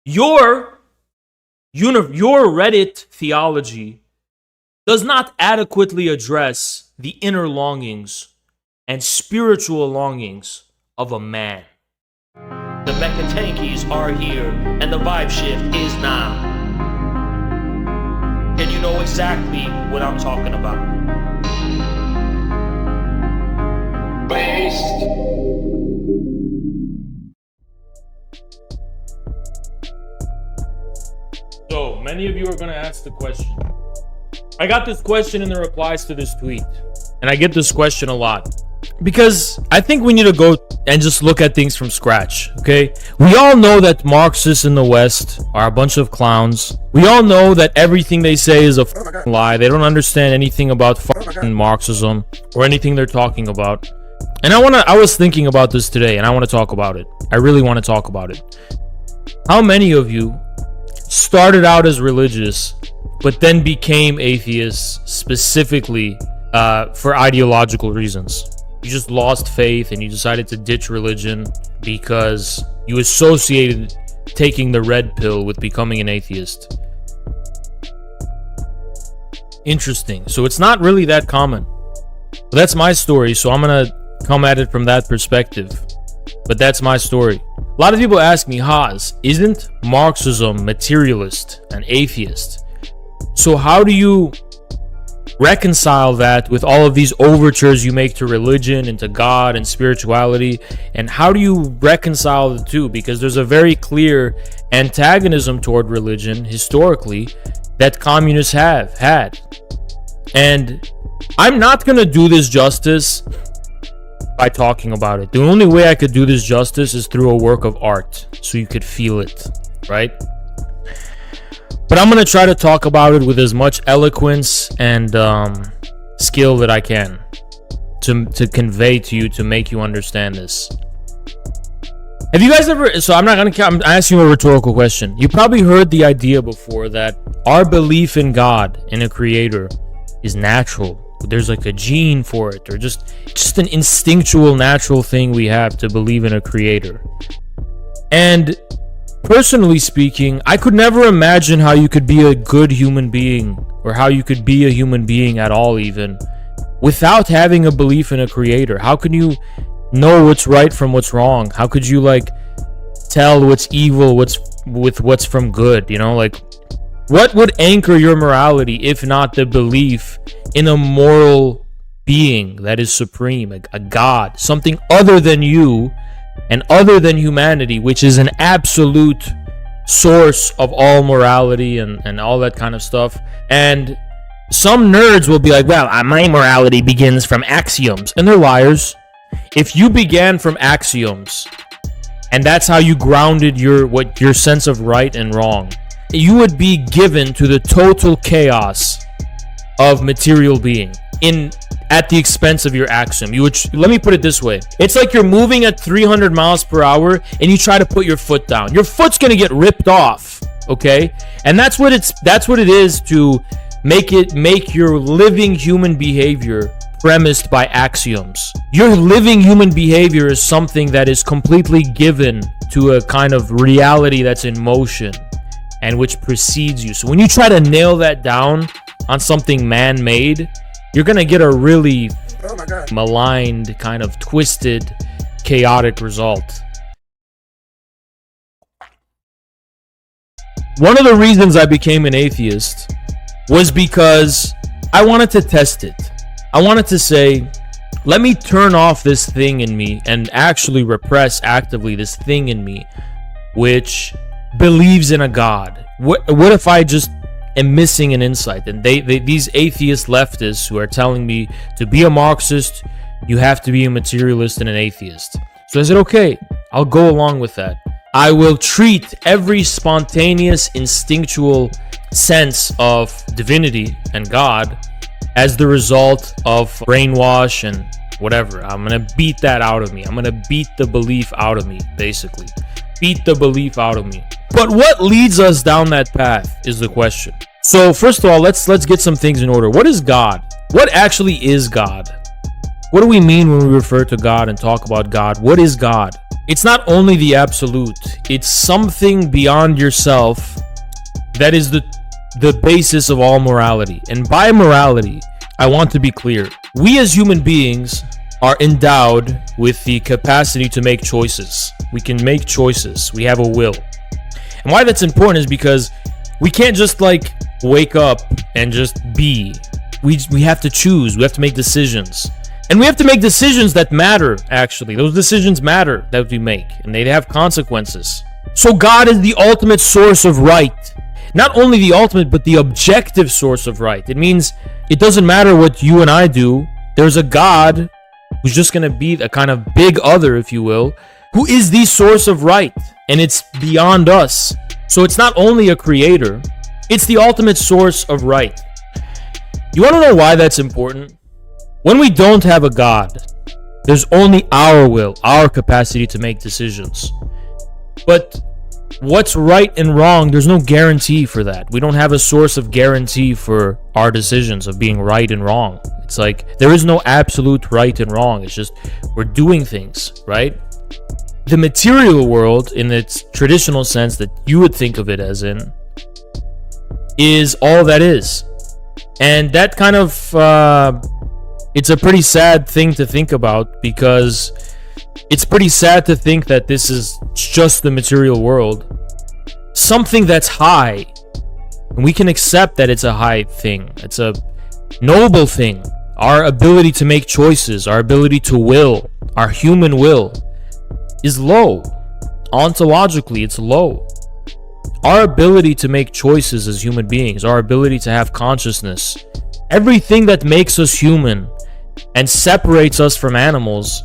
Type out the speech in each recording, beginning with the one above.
Your Reddit theology does not adequately address the inner longings and spiritual longings of a man. The Mechatankies are here, and the vibe shift is now. And you know exactly what I'm talking about. Based. So, many of you are going to ask the question. I got this question in the replies to this tweet, and I get this question a lot. Because I think we need to go and just look at things from scratch, okay? We all know that Marxists in the West are a bunch of clowns. We all know that everything they say is a lie. They don't understand anything about Marxism or anything they're talking about. And I was thinking about this today, and I want to talk about it. I really want to talk about it. How many of you started out as religious, but then became atheists specifically for ideological reasons? You just lost faith and you decided to ditch religion because you associated taking the red pill with becoming an atheist. Interesting. So it's not really that common. But that's my story, so I'm gonna come at it from that perspective. But that's my story. A lot of people ask me, Haas, isn't Marxism materialist and atheist? So how do you reconcile that with all of these overtures you make to religion and to God and spirituality? And how do you reconcile the two? Because there's a very clear antagonism toward religion historically that communists have had. And I'm not going to do this justice by talking about it. The only way I could do this justice is through a work of art, so you could feel it, right? But I'm going to try to talk about it with as much eloquence and skill that I can to convey to you, to make you understand this. Have you guys ever... So I'm asking you a rhetorical question. You probably heard the idea before that our belief in God, in a creator, is natural. There's like a gene for it, or just an instinctual, natural thing we have to believe in a creator. And personally speaking, I could never imagine how you could be a good human being, or how you could be a human being at all even, without having a belief in a creator. How can you know what's right from what's wrong? How could you like tell what's evil, what's from good? You know, like, what would anchor your morality if not the belief in a moral being that is supreme, a God, something other than you and other than humanity, which is an absolute source of all morality and all that kind of stuff? And some nerds will be like, well, my morality begins from axioms. And they're liars. If you began from axioms and that's how you grounded your sense of right and wrong, you would be given to the total chaos of material being at the expense of your axiom. Let me put it this way. It's like you're moving at 300 miles per hour and you try to put your foot down. Your foot's going to get ripped off, okay? And that's what it is to make your living human behavior premised by axioms. Your living human behavior is something that is completely given to a kind of reality that's in motion and which precedes you. So when you try to nail that down on something man-made, you're gonna get a really maligned, kind of twisted, chaotic result. One of the reasons I became an atheist was because I wanted to test it. I wanted to say, let me turn off this thing in me and actually repress actively this thing in me which believes in a God. What if I just am missing an insight? And these atheist leftists who are telling me to be a Marxist, you have to be a materialist and an atheist. So I said, okay, I'll go along with that. I will treat every spontaneous, instinctual sense of divinity and God as the result of brainwash and whatever. I'm going to beat that out of me. I'm going to beat the belief out of me, basically. Beat the belief out of me. But what leads us down that path is the question. So first of all, let's get some things in order. What is God? What actually is God? What do we mean when we refer to God and talk about God? What is God? It's not only the absolute, it's something beyond yourself that is the basis of all morality. And by morality, I want to be clear. We as human beings are endowed with the capacity to make choices. We can make choices. We have a will. And why that's important is because we can't just like wake up and just be. We have to choose. We have to make decisions. And we have to make decisions that matter, actually. Those decisions matter that we make, and they have consequences. So God is the ultimate source of right. Not only the ultimate, but the objective source of right. It means it doesn't matter what you and I do. There's a God who's just going to be a kind of big other, if you will, who is the source of right. And it's beyond us. So it's not only a creator, it's the ultimate source of right. You want to know why that's important? When we don't have a God, there's only our will, our capacity to make decisions. But what's right and wrong, there's no guarantee for that. We don't have a source of guarantee for our decisions of being right and wrong. It's like there is no absolute right and wrong. It's just we're doing things, right? The material world, in its traditional sense that you would think of it as in, is all that is. And that kind of it's a pretty sad thing to think about, because it's pretty sad to think that this is just the material world. Something that's high. And we can accept that it's a high thing. It's a noble thing. Our ability to make choices, our ability to will, our human will is low. Ontologically, it's low. Our ability to make choices as human beings, our ability to have consciousness, everything that makes us human and separates us from animals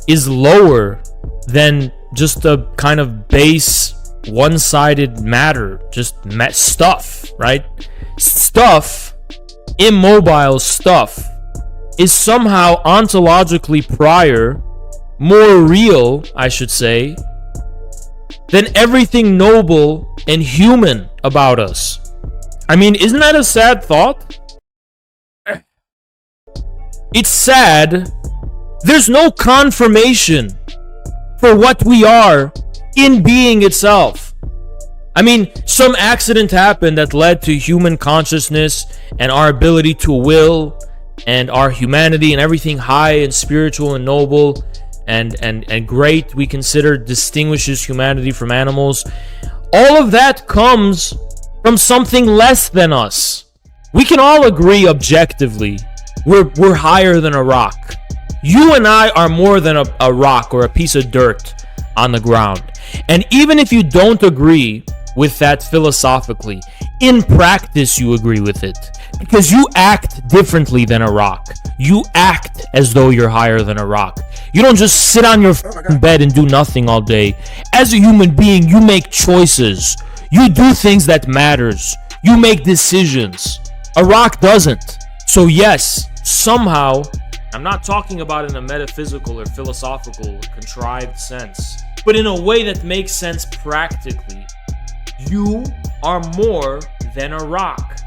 is lower than just a kind of base, one-sided matter, just stuff, right? Stuff, immobile stuff, is somehow ontologically prior, more real, I should say, than everything noble and human about us. I mean, isn't that a sad thought? It's sad. There's no confirmation for what we are in being itself. I mean, some accident happened that led to human consciousness and our ability to will and our humanity and everything high and spiritual and noble and great we consider distinguishes humanity from animals. All of that comes from something less than us. We can all agree objectively we're higher than a rock. You and I are more than a rock or a piece of dirt on the ground. And even if you don't agree with that philosophically, in practice you agree with it, because you act differently than a rock. You act as though you're higher than a rock. You don't just sit on your bed and do nothing all day. As a human being, you make choices. You do things that matters. You make decisions. A rock doesn't. So yes, somehow, I'm not talking about in a metaphysical or philosophical or contrived sense, but in a way that makes sense practically. You are more than a rock.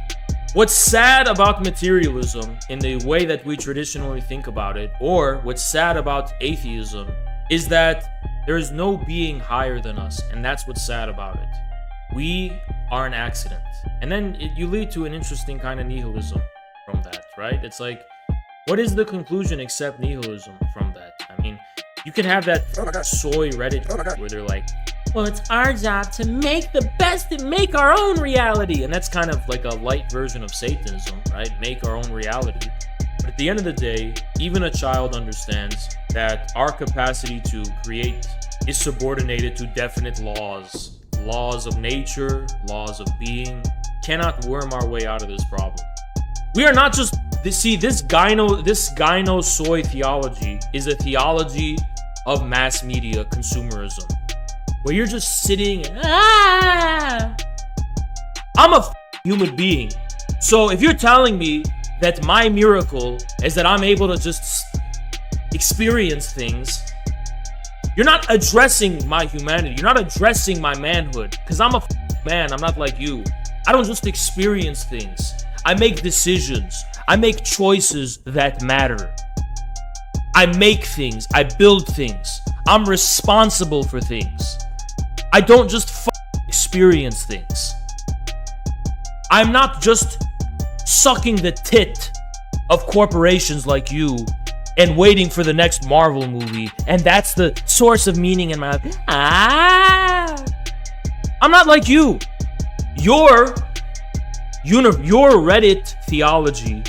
What's sad about materialism in the way that we traditionally think about it, or what's sad about atheism, is that there is no being higher than us, and that's what's sad about it. We are an accident. And then you lead to an interesting kind of nihilism from that, right? It's like, what is the conclusion except nihilism from that? I mean, you can have that soy Reddit where they're like, well, it's our job to make the best and make our own reality. And that's kind of like a light version of Satanism, right? Make our own reality. But at the end of the day, even a child understands that our capacity to create is subordinated to definite laws. Laws of nature, laws of being. Cannot worm our way out of this problem. We are not just... See, this gyno soy theology is a theology of mass media consumerism, where you're just sitting I'm a human being. So if you're telling me that my miracle is that I'm able to just experience things, you're not addressing my humanity. You're not addressing my manhood, because I'm a man. I'm not like you. I don't just experience things. I make decisions. I make choices that matter. I make things. I build things. I'm responsible for things. I don't just experience things. I'm not just sucking the tit of corporations like you and waiting for the next Marvel movie, and that's the source of meaning in my life. I'm not like you. Your Reddit theology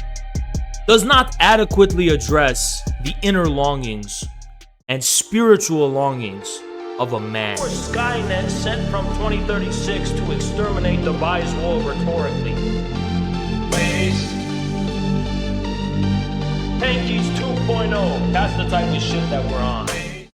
does not adequately address the inner longings and spiritual longings of a man. Or Skynet sent from 2036 to exterminate the wise world rhetorically. Waste. Tankies 2.0. That's the type of shit that we're on.